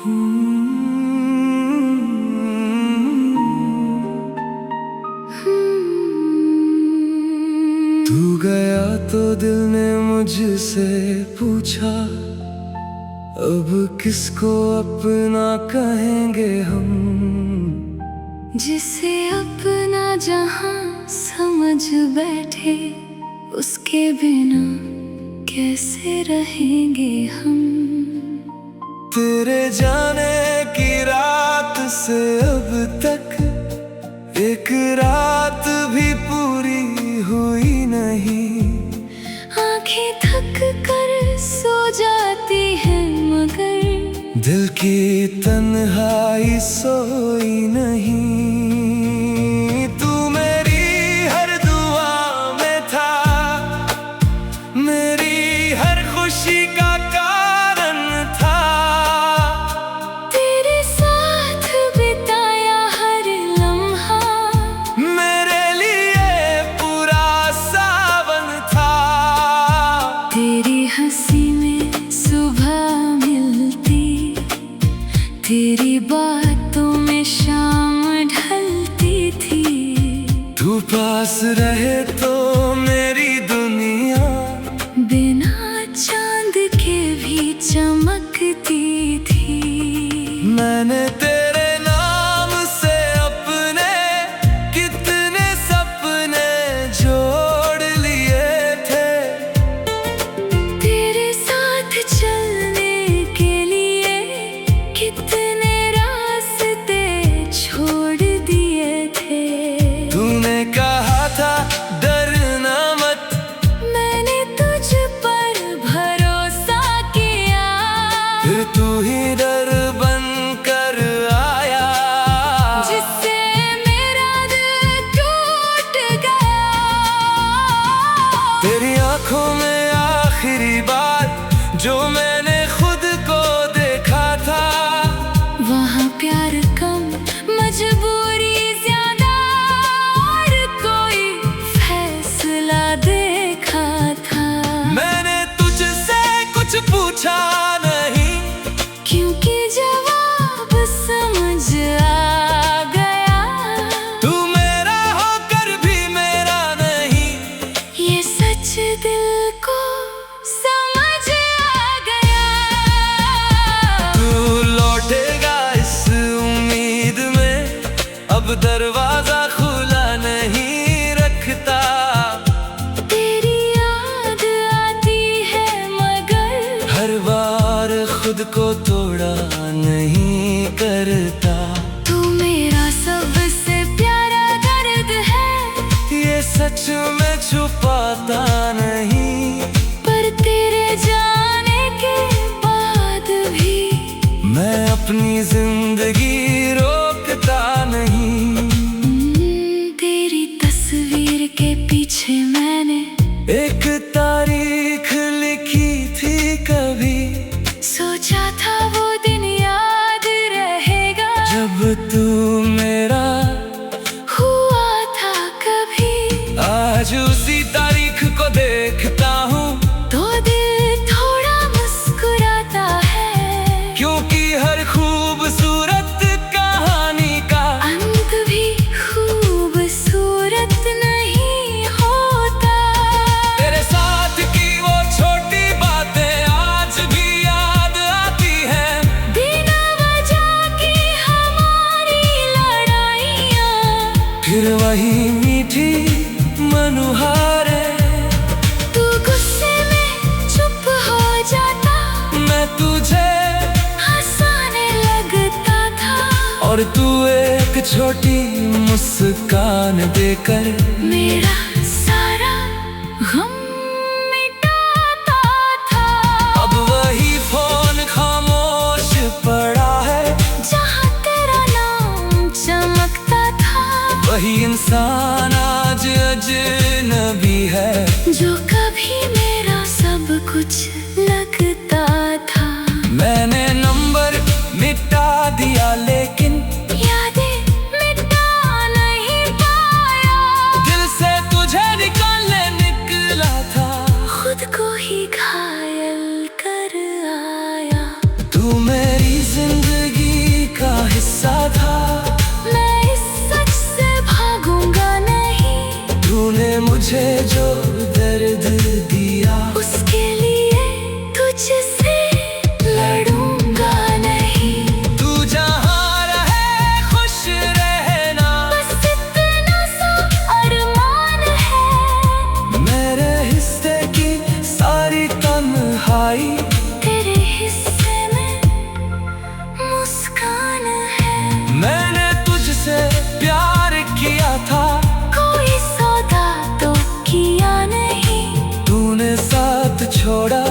तू गया तो दिल ने मुझसे पूछा, अब किसको अपना कहेंगे हम। जिसे अपना जहां समझ बैठे, उसके बिना कैसे रहेंगे हम। तेरे जाने की रात से अब तक एक रात भी पूरी हुई नहीं। आंखें थक कर सो जाती है मगर दिल की तन्हाई सोई नहीं। तू मेरी हर दुआ में था, मेरी हर खुशी का कारण था। तेरे साथ बिताया हर लम्हा मेरे लिए पूरा सावन था। तेरी हंसी में सुबह मिलती, तेरी बातों में शाम ढलती थी। तू पास रहे तो मेरी दुनिया बिना चांद के भी चमकती थी। मैंने तेरे नाम से अपने कितने सपने जोड़ लिए थे। तेरे साथ चलने के लिए कितने रास्ते छोड़ दिए थे। तूने कहा था डरना मत, मैंने तुझ पर भरोसा किया। फिर तू ही डर बन कर आया, जिससे मेरा दिल टूट गया। तेरी आंखों में आखिरी बार जो मैंने खुद को देखा था। वहाँ प्यार कम, मजबूरी ज्यादा, और कोई फैसला देखा था। मैंने तुझसे कुछ पूछा नहीं, क्योंकि जवाब समझ आ गया। तू मेरा होकर भी मेरा नहीं। ये सच दिल को समझ आ गया। तू लौटेगा इस उम्मीद में, अब दरवाजा खुला नहीं रखता। तेरी याद आती है मगर हर बार खुद को तोड़ा नहीं करता। तू मेरा सबसे प्यारा दर्द है। ये सच में छुपाता नहीं, पर तेरे जाने के बाद भी मैं अपनी जिंदगी रोकता नहीं। तेरी तस्वीर के पीछे मैंने एक तारीख लिखी थी कभी, सोचा था वो दिन याद रहेगा। जब तू मेरा हुआ था कभी, आज उसी तारीख को देखता हूँ तो दिल थोड़ा मुस्कुराता है। क्योंकि हर खूबसूरत कहानी का अंत भी खूबसूरत नहीं होता। तेरे साथ की वो छोटी बातें आज भी याद आती हैं। बिना वजह की हमारी लड़ाइयाँ, फिर वही मीठी मनुहारे, तू गुस्से में चुप हो जाता, मैं तुझे हंसाने लगता था। और तू एक छोटी मुस्कान देकर मेरा सारा गम मिटाता था। अब वही फोन खामोश पड़ा है, जहाँ तेरा नाम चमकता था। वही इंसान आज अजनबी है, जो कभी मेरा सब कुछ लगता था। मैंने नंबर मिटा दिया लेकिन यादें मिटा नहीं पाया। दिल से तुझे निकालने निकला था, खुद को ही घायल कर आया। तू मेरी जिंदगी सा था। मैं इस सच से भागूंगा नहीं, तूने मुझे जो दर्द दिया उसके लिए तुझसे लड़ूंगा नहीं। तू जहाँ रहे खुश रहना, बस इतना सा अरमान है। मेरे हिस्से की सारी तन्हाई तेरे हिस्से में मुस्कान है। मैंने तुझसे प्यार किया था, कोई सौदा तो किया नहीं, तूने साथ छोड़ा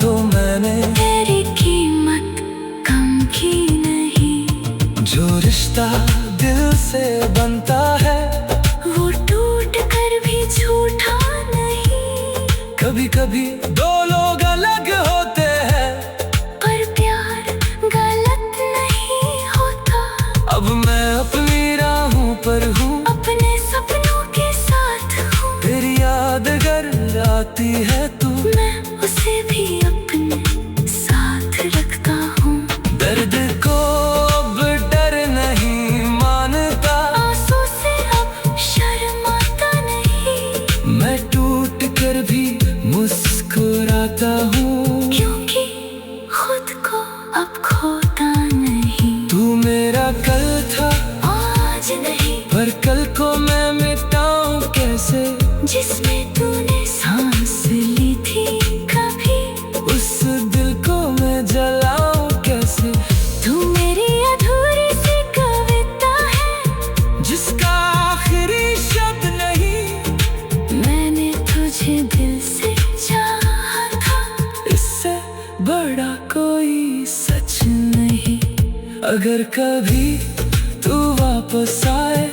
तो मैंने तेरी कीमत कम की नहीं। जो रिश्ता दिल से बनता है वो टूट कर भी झूठा नहीं। कभी कभी दो लोग अलग होते हैं, पर प्यार गलत नहीं होता। अब मैं अपनी राहों पर हूँ, अपने सपनों के साथ हूँ। तेरी याद अगर आती है तू, मैं उसे भी अपने साथ रखता हूँ। दर्द को अब डर नहीं मानता, आंसू से अब शर्माता नहीं। मैं टूट कर भी मुस्कुराता हूँ, क्योंकि खुद को अब खोता नहीं। तू मेरा कल था आज नहीं, पर कल को मैं मिटाऊं कैसे, जिसमें तूने सांस ली थी कभी। उस दिल को मैं जलाऊं कैसे, तू मेरी अधूरी सी कविता है, जिसका आखिरी शब्द नहीं। मैंने तुझे दिल से चाहा था, इससे बड़ा कोई सच नहीं। अगर कभी तू वापस आए,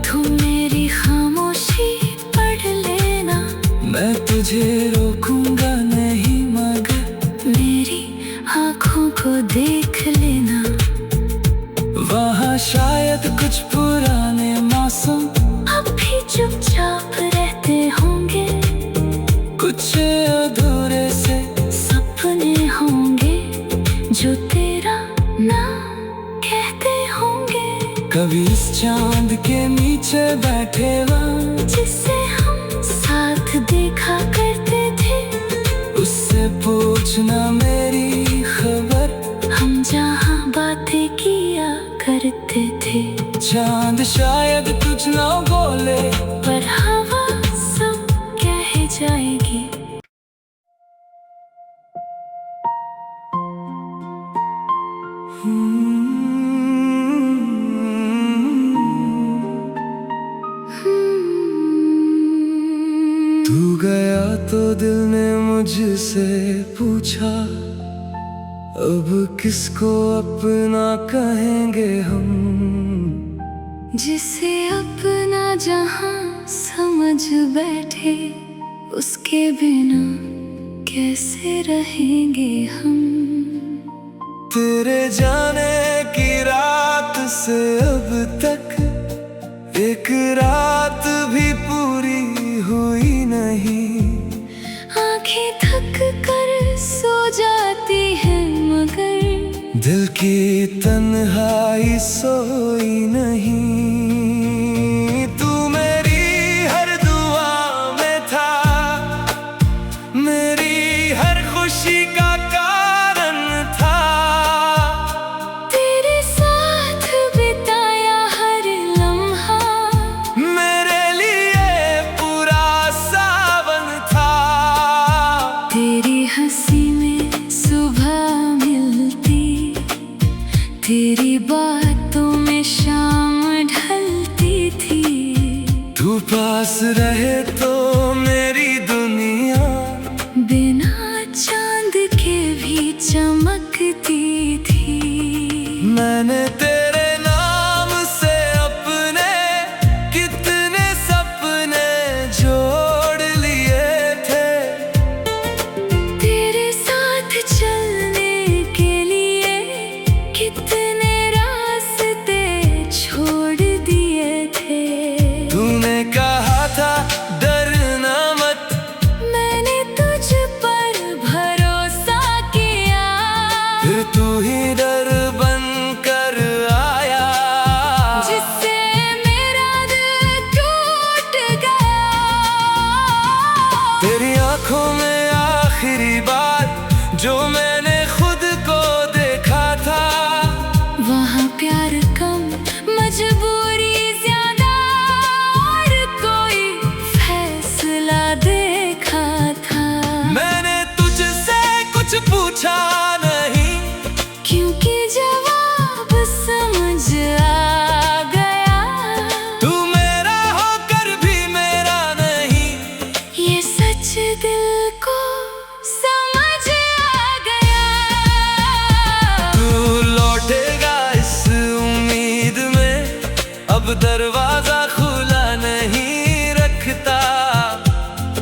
तू मेरी खामोशी पढ़ लेना। मैं तुझे रोकूंगा नहीं मगर मेरी आँखों को देख लेना। वहाँ शायद कुछ पुराने मौसम अब भी चुपचाप रहते होंगे, कुछ अधूरे से सपने होंगे जो तेरा नाम कहते होंगे। कभी इस चांद के नीचे बैठे वहाँ, जिससे हम साथ देखा करते थे, उससे पूछना मेरी खबर, हम जहाँ बातें किया करते थे। चांद शायद कुछ ना बोले, पर हवा सब कह जाएगी। तू गया तो दिल ने मुझसे पूछा, अब किसको अपना कहेंगे हम। जिसे अपना जहां समझ बैठे, उसके बिना कैसे रहेंगे हम। तेरे जाने की रात से अब तक एक रात भी पूरी हुई नहीं। आंखें थक कर सो जाती है मगर दिल की तन्हाई सोई नहीं। तू मेरी हर दुआ में था, मेरी हर खुशी का कारण था। तेरे साथ बिताया हर लम्हा मेरे लिए पूरा सावन था। तेरी हंसी में सुबह मिलती, तेरी बातों में शाम ढलती थी। तू पास रहे तो मेरी दुनिया बिना चांद के जो मैंने खुद को देखा था। वहाँ प्यार कम, मजबूरी ज्यादा, और कोई फैसला देखा था। मैंने तुझसे कुछ पूछा नहीं, क्योंकि जवाब समझ आ गया। तू मेरा होकर भी मेरा नहीं, ये सच दिल को समझ आ गया। तू लौटेगा इस उम्मीद में, अब दरवाजा खुला नहीं रखता।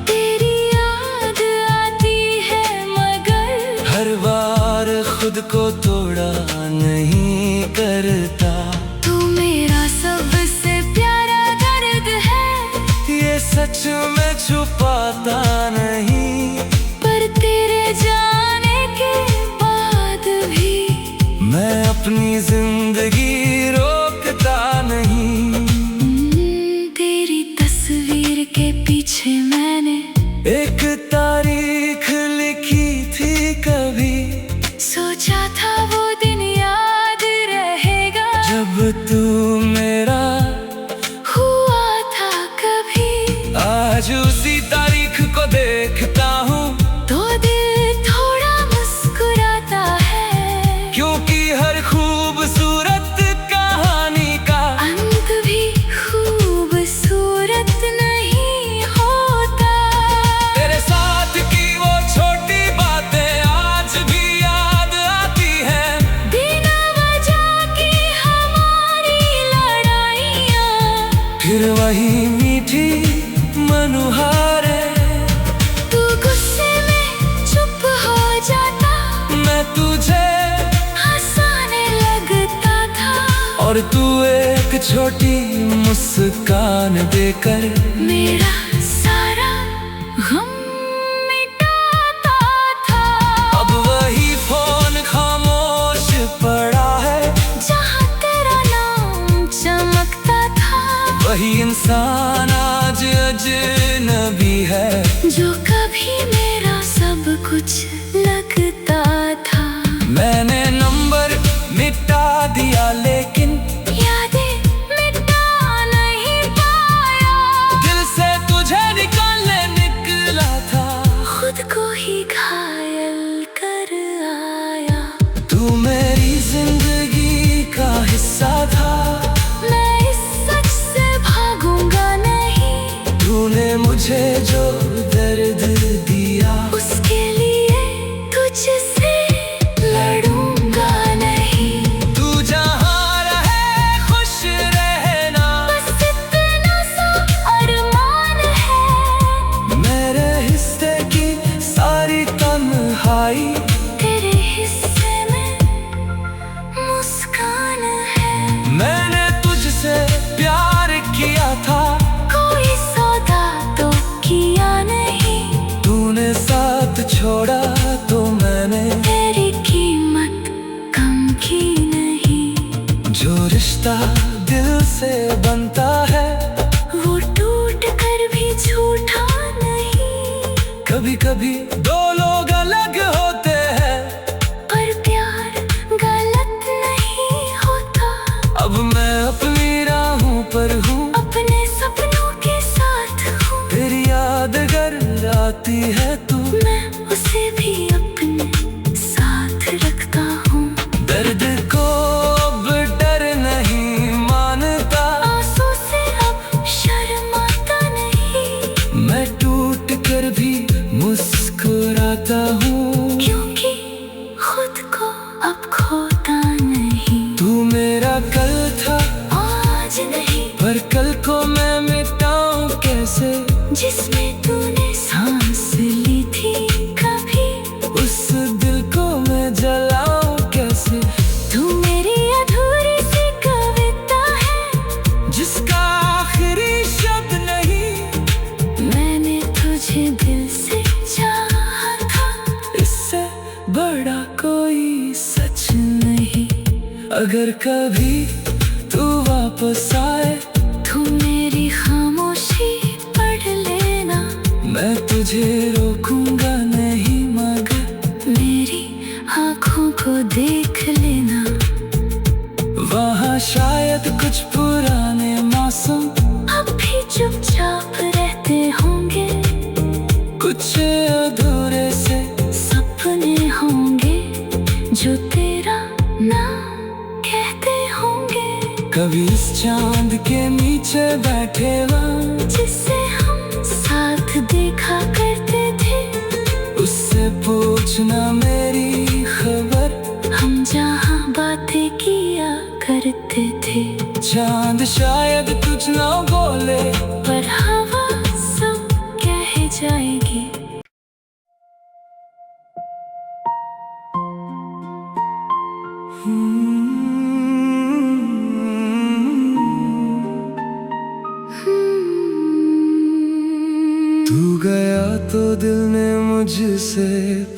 तेरी याद आती है मगर हर बार खुद को तोड़ा नहीं करता। तू मेरा सबसे प्यारा दर्द है, ये सच में छुपाता नहीं, पर तेरे जाने के बाद भी मैं अपनी जिंदगी रोकता नहीं। तेरी तस्वीर के पीछे मैंने एक तारीख लिखी थी कभी, सोचा था वो दिन याद रहेगा, जब तू मेरा हुआ था कभी। आज उसी तारीख को देखता हूँ, तो दिल थोड़ा मुस्कुराता है, क्योंकि हर खूबसूरत कहानी का अंत भी खूबसूरत नहीं होता। तेरे साथ की वो छोटी बातें आज भी याद आती हैं। बिना वजह की हमारी लड़ाइयाँ, फिर वही मीठी मनुहारे, तू गुस्से में चुप हो जाता, मैं तुझे हंसाने लगता था, और तू एक छोटी मुस्कान देकर मेरा सारा गम मिटाता था। अब वही फोन खामोश पड़ा है, जहाँ तेरा नाम चमकता था, वही इंसान आज अजनबी है, जो कभी मेरा सब कुछ लगता था। मैंने नंबर मिटा दिया लेकिन यादें मिटा नहीं पाया, दिल से तुझे निकालने निकला था। खुद को ही घायल कर आया। तू मेरी जिंदगी का हिस्सा था, मैं इस सच से भागूंगा नहीं, तूने मुझे जो दर्द दिया, उसके लिए तुझसे लड़ूंगा नहीं। तू जहाँ रहे खुश रहना, बस इतना सा अरमान है, मेरे हिस्से की सारी तन्हाई तेरे हिस्से में मुस्कान है। मैंने तुझसे प्यार किया था, कोई सौदा तो किया नहीं, तूने साथ छोड़ा तो मैंने तेरी कीमत कम की नहीं। जो रिश्ता दिल से बनता है, वो टूट कर भी झूठा नहीं, कभी कभी दो लोग अलग होते हैं, पर प्यार गलत नहीं होता। अब मैं अपनी राहों पर हूँ, अपने सपनों के साथ हूँ, तेरी याद अगर आती है तू, मैं उसे भी अपने साथ रखता हूँ। दर्द को अब डर नहीं मानता, आंसू से अब शर्माता नहीं, मैं टूट कर भी मुस्कुराता हूँ, क्योंकि खुद को अब खोता नहीं। तू मेरा कल था आज नहीं, पर कल को मैं मिटाऊं कैसे, जिसमें तूने सांस ली थी कभी, उस दिल को मैं जलाऊं कैसे, तू मेरी अधूरी सी कविता है, जिसका आखिरी शब्द नहीं। मैंने तुझे दिल से चाहा था, इससे बड़ा कोई सच नहीं, अगर कभी तू वापस आए, तू मेरी खामोशी पढ़ लेना, मैं तुझे रोकूंगा नहीं मगर मेरी कभी इस चांद के नीचे बैठे वहाँ, जिससे हम साथ देखा करते थे। उससे पूछना मेरी खबर, हम जहाँ बातें किया करते थे। चांद शायद कुछ ना बोले, पर हवा सब कह जाएगी। तू गया तो दिल ने मुझसे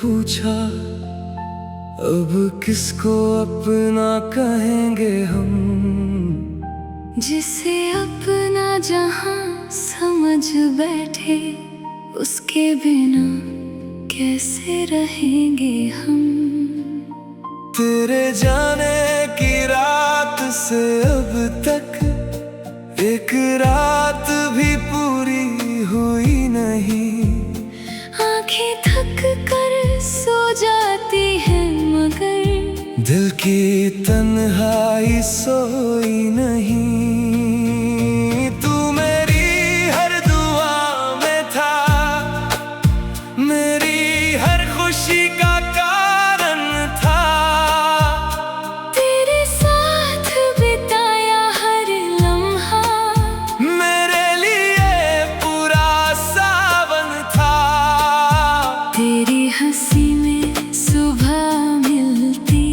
पूछा, अब किसको अपना कहेंगे हम। जिसे अपना जहां समझ बैठे, उसके बिना कैसे रहेंगे हम। तेरे जाने की रात से अब तक एक रात भी पूरी हुई नहीं। आंखें थक कर सो जाती है मगर दिल की तन्हाई सोई नहीं। तू मेरी हर दुआ में था, मेरी हर खुशी का कारण था। तेरे साथ बिताया हर लम्हा मेरे लिए पूरा सावन था। तेरी हंसी में सुबह मिलती,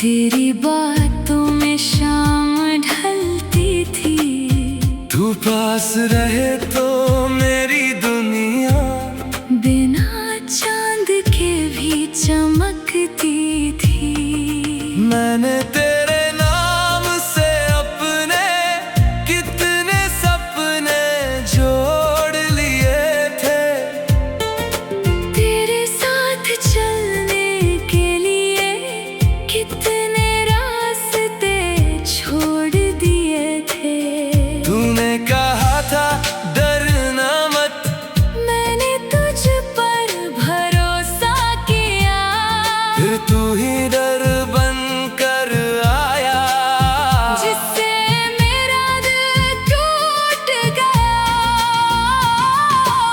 तेरी बातों में शाम ढलती थी। तू पास रहे तो मेरी दुनिया बिना चांद के भी चमकती थी। मैंने तेरे नाम से अपने कितने सपने जोड़ लिए थे। तेरे साथ चलने के लिए कितने रास्ते छोड़ दिए थे। तूने कहा था डरना मत, मैंने तुझ पर भरोसा किया। फिर तू ही डर बन कर आया, जिससे मेरा दिल टूट गया।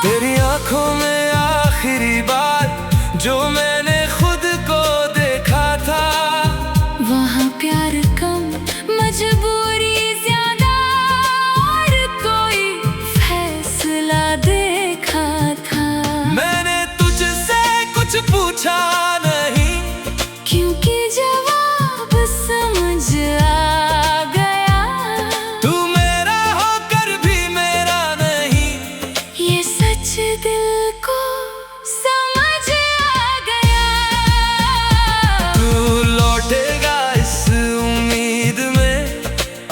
तेरी आंखों में आखिरी बार जो मैंने खुद को देखा था। वहाँ प्यार कम, मजबूरी ज्यादा, और कोई फैसला देखा था। मैंने तुझसे कुछ पूछा नहीं, क्योंकि जवाब समझ आ गया। तू मेरा होकर भी मेरा नहीं। ये सच दिल को समझ आ गया। तू लौटेगा इस उम्मीद में,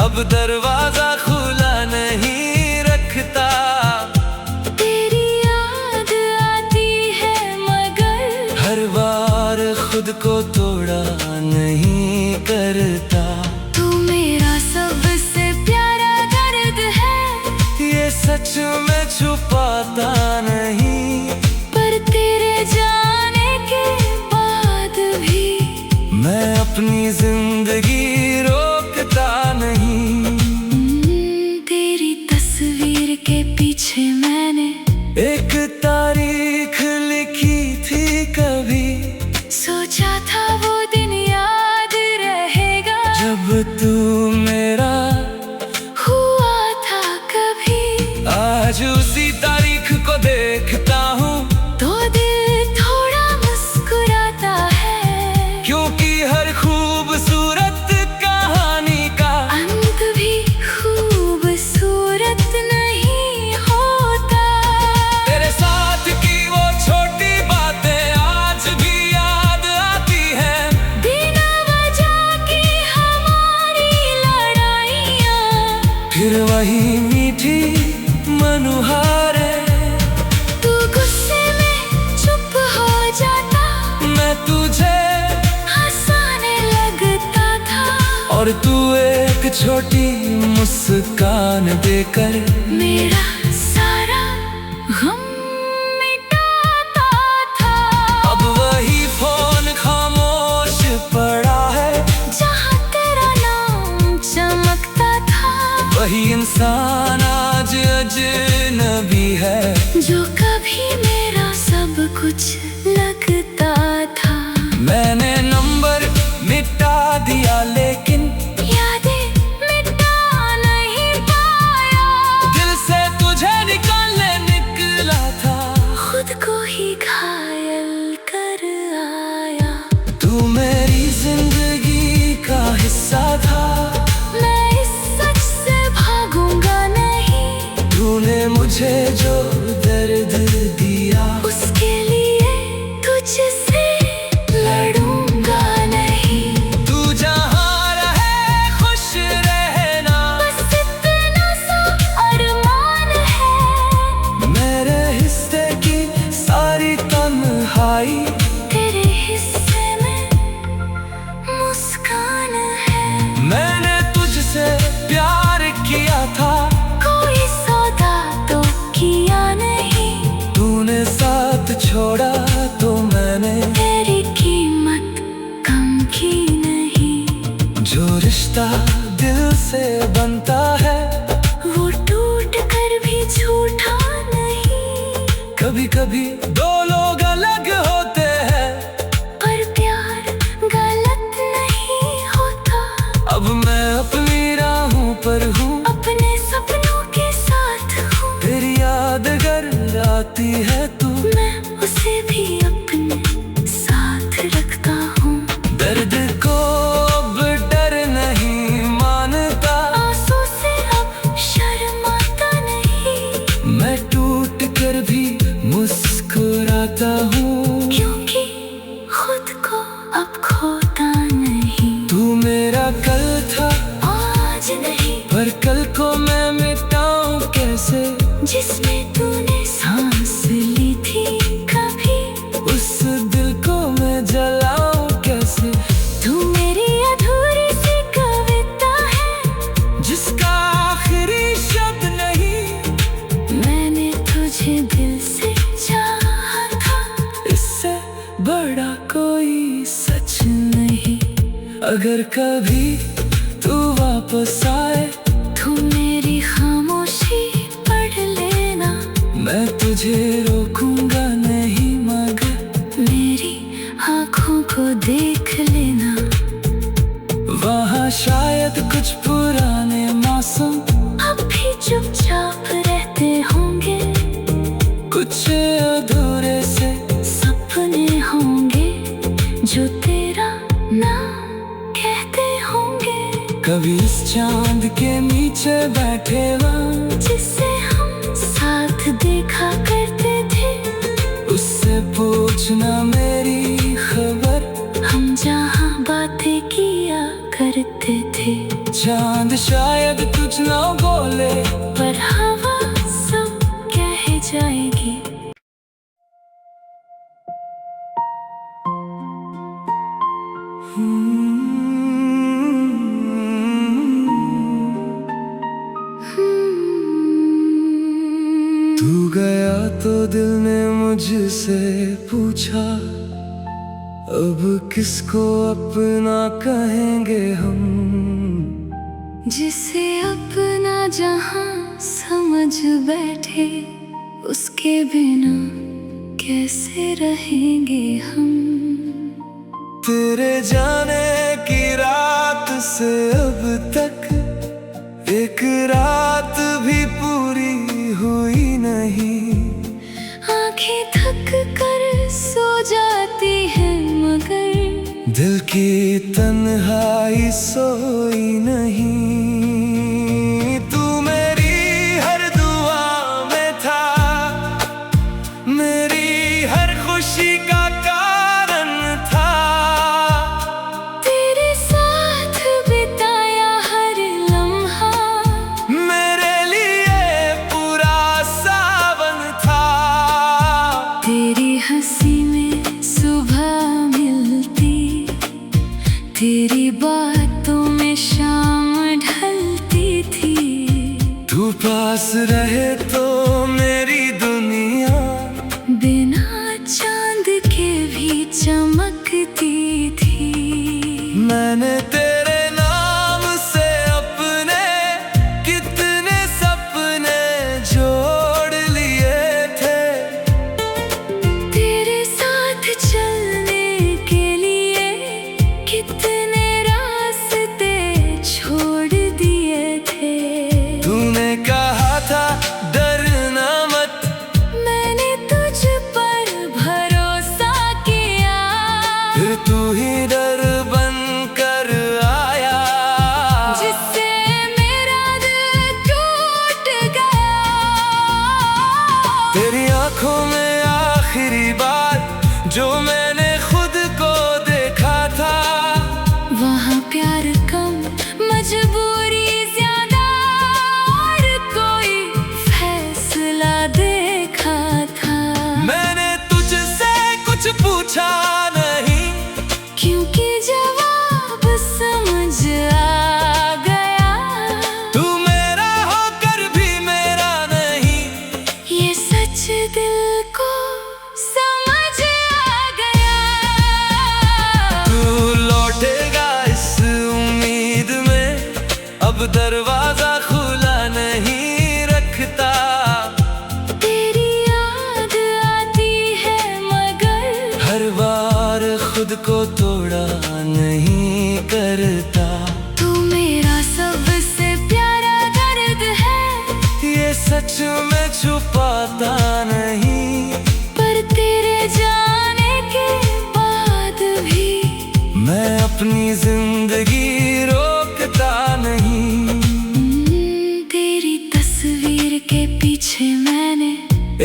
अब दरवाजा खुला नहीं रखता। तेरी याद आती है मगर हर बार खुद को तोड़ा नहीं करता। तू मेरा सबसे प्यारा दर्द है। ये सच में छुपाता नहीं, पर तेरे जाने के बाद भी मैं अपनी जिंदगी रोकता नहीं। तेरी तस्वीर के पीछे मैंने एक तारीख लिखी थी कभी, सोचा था वो दिन याद रहेगा। जब तू मेरा हुआ था कभी, आज उसी तारीख को देखता हूँ तो दिल थोड़ा मुस्कुराता है। क्योंकि हर खूबसूरत कहानी का अंत भी खूबसूरत नहीं होता। तेरे साथ की वो छोटी बातें आज भी याद आती हैं। बिना वजह की हमारी लड़ाइयाँ, फिर वही मीठी मनोहारे, तू गुस्से में चुप हो जाता, मैं तुझे हंसाने लगता था। और तू एक छोटी मुस्कान देकर मेरा सारा गम मिटाता था। अब वही फोन खामोश पड़ा है, जहाँ तेरा नाम इंसान आज अजनबी है। जो कभी मेरा सब कुछ लगता था, मैंने नंबर मिटा दिया लेकिन यादें मिटा नहीं पाया। दिल से तुझे निकालने निकला था, खुद को ही घायल कर आया। तू मेरी जिंदगी का हिस्सा था, मैं इस सच से भागूंगा नहीं। तूने मुझे जो दर्द दिया, उसके लिए तुझसे लड़ूंगा नहीं। तू जहाँ रहे खुश रहना, बस इतना सा अरमान है। मेरे हिस्से की सारी तन्हाई तेरे हिस्से में मुस्कान है। मैंने तुझसे प्यार किया था, कोई सौदा तो किया नहीं। तूने साथ छोड़ा तो मैंने तेरी कीमत कम की नहीं। जो रिश्ता दिल से बनता है, वो टूट कर भी झूठा नहीं। कभी कभी दो लोग अलग होते हैं, पर प्यार गलत नहीं होता। अब मैं अपनी राहों पर हूँ, अपने सपनों के साथ हूँ। तेरी याद अगर आती है तू, मैं उसे भी अपने साथ रखता हूँ। दर्द को अब डर नहीं मानता, आंसू से अब शर्माता नहीं। मैं टूट कर भी मुस्कुराता हूँ, क्योंकि खुद को अब खोता नहीं। तू मेरा कल था आज नहीं, पर कल को मैं मिटाऊं कैसे, जिसमें तूने सांस ली थी कभी। उस दिल को मैं जलाऊं कैसे, तू मेरी अधूरी सी कविता है, जिसका आखिरी शब्द नहीं। मैंने तुझे दिल से चाहा था। इससे बड़ा कोई सच नहीं, अगर कभी तू वापस आए, तू मेरी खामोशी पढ़ लेना। मैं तुझे रोकूंगा नहीं मगर मेरी आँखों को देख लेना। वहाँ शायद कुछ पुराने मौसम अब भी चुपचाप रहते होंगे। कुछ अधूरे से सपने होंगे जो तेरा नाम कहते होंगे। कभी इस चांद के नीचे बैठे वहाँ, जिससे हम साथ देखा करते थे। उससे पूछना मेरी खबर, हम जहाँ बातें किया करते थे। चांद शायद कुछ ना बोले, पर हवा सब कह जाएगी। तू गया तो दिल ने मुझसे पूछा, अब किसको अपना कहेंगे हम। जिसे अपना जहां समझ बैठे, उसके बिना कैसे रहेंगे हम। तेरे जाने की रात से अब तक एक रात भी पूरी हुई नहीं। आंखें थक कर सो जाती है मगर दिल की तन्हाई सोई नहीं। तू मेरी हर दुआ में था, मेरी हर खुशी का कारण था। तेरे साथ बिताया हर लम्हा मेरे लिए पूरा सावन था। तेरी हंसी में सुबह मिलती, तेरी बातों में शाम ढलती थी। तू पास रहे तो मेरी दुनिया बिना चांद के भी चमकती थी। मैंने तेरे नाम से अपने कितने जो मैंने खुद को देखा था। वहाँ प्यार कम, मजबूरी ज्यादा, और कोई फैसला देखा था। मैंने तुझसे कुछ पूछा नहीं, क्योंकि जवाब समझ आ गया। तू मेरा होकर भी मेरा नहीं, ये सच दिल को समझ आ गया। तू लौटेगा इस उम्मीद में, अब दरवाजा खुला नहीं रखता। तेरी याद आती है मगर हर बार खुद को तोड़ा नहीं करता। तू मेरा सबसे प्यारा दर्द है, ये सच में छुपाता नहीं, पर तेरे जाने के बाद भी मैं अपनी जिंदगी रोकता नहीं। तेरी तस्वीर के पीछे मैंने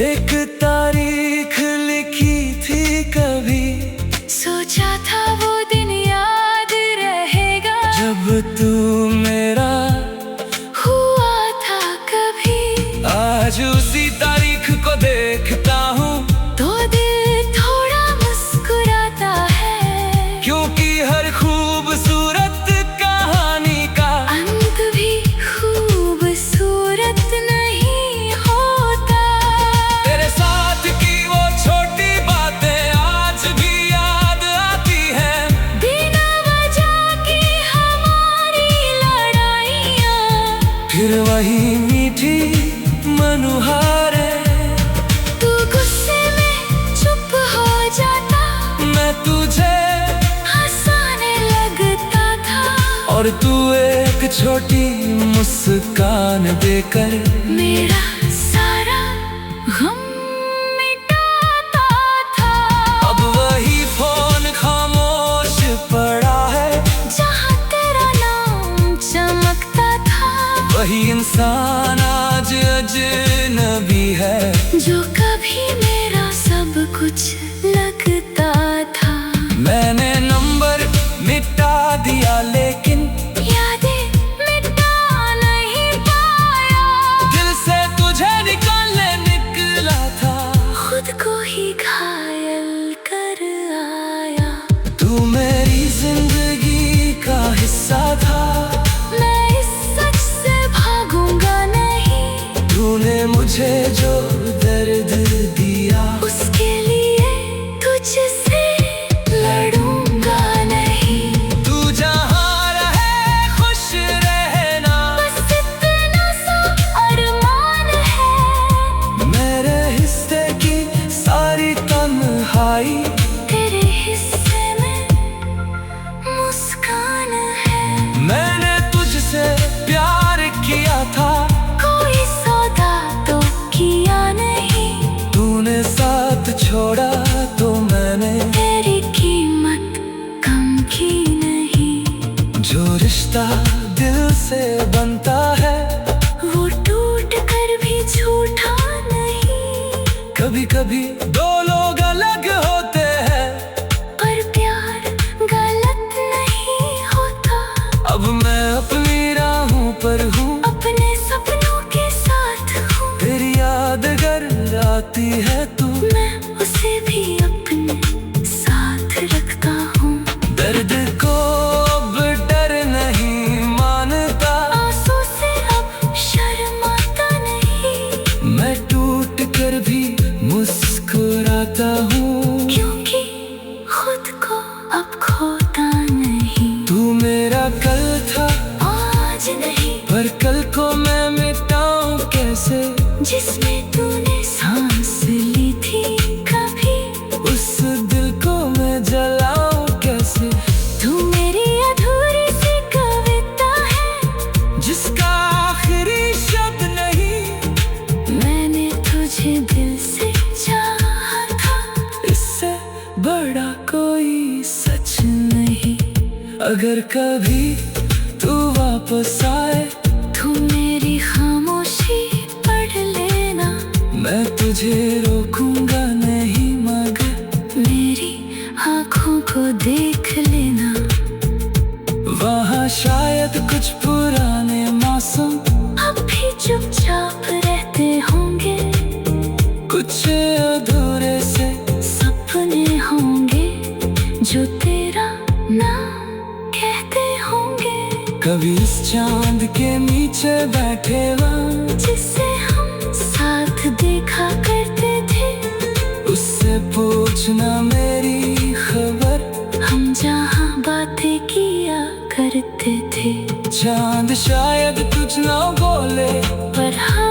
एक तारीख लिखी थी कभी, सोचा था वो दिन याद रहेगा। जब तू मेरा हुआ था कभी, आज उसी तारीख को देखता हूँ, तो दिल थोड़ा मुस्कुराता है। क्योंकि हर खूबसूरत कहानी का अंत भी खूबसूरत नहीं होता। तेरे साथ की वो छोटी बातें आज भी याद आती हैं। बिना वजह की हमारी लड़ाइयाँ, फिर वही मीठी मनुहारे, तू गुस्से में चुप हो जाता, मैं तुझे हंसाने लगता था। और तू एक छोटी मुस्कान देकर मेरा सारा गम मिटाता था। अब वही फोन खामोश पड़ा है, जहाँ तेरा नाम चमकता था, वही इंसान आज अजनबी है, जो कभी मेरा सब कुछ लगता था। मैंने नंबर मिटा दिया लेकिन यादें मिटा नहीं पाया, दिल से तुझे निकालने निकला था। खुद को ही घायल कर आया। तू मेरी जिंदगी का हिस्सा था, मैं इस सच से भागूंगा नहीं, तूने मुझे जो दर्द दिया, उसके लिए तुझसे लड़ूंगा नहीं। तू जहाँ रहे खुश रहना, बस इतना सा अरमान है। मेरे हिस्से की सारी तन्हाई तेरे हिस्से में मुस्कान है। मैंने तुझसे प्यार किया था, कोई सौदा तो किया नहीं, तूने साथ छोड़ा तो मैंने तेरी कीमत कम की नहीं। जो रिश्ता दिल से बनता है, वो टूट कर भी झूठा नहीं। कभी कभी दो लोग अलग होते हैं, पर प्यार गलत नहीं होता। अब मैं अपनी राहों पर हूँ, अपने सपनों के साथ हूँ, तेरी याद अगर आती है तू, मैं उसे भी अपने साथ रखता हूँ। दर्द को अब डर नहीं मानता, आंसू से अब शर्माता नहीं, मैं टूट कर भी मुस्कुराता हूँ। क्योंकि खुद को अब खोता नहीं। तू मेरा कल था आज नहीं, पर कल को मैं मिटाऊं कैसे, जिसमें तूने सांस ली थी कभी, उस दिल को मैं जलाऊं कैसे। तू मेरी अधूरी सी कविता है, जिसका आखिरी शब्द नहीं, मैंने तुझे दिल से चाहा था। इससे बड़ा कोई सच नहीं। अगर कभी तू वापस आए, तू मेरी खामोशी पढ़ लेना, मैं तुझे रोकूंगा नहीं मगर मेरी को देख लेना। वहाँ शायद कुछ पुराने मौसम अब भी चुपचाप रहते होंगे, कुछ अधूरे से सपने होंगे जो तेरा नाम कहते होंगे। कभी इस चांद के नीचे बैठे वहाँ जिससे हम साथ देखा करते थे, उससे पूछना मेरी खबर। हम जहाँ बातें किया करते थे। चांद शायद कुछ ना बोले पर हम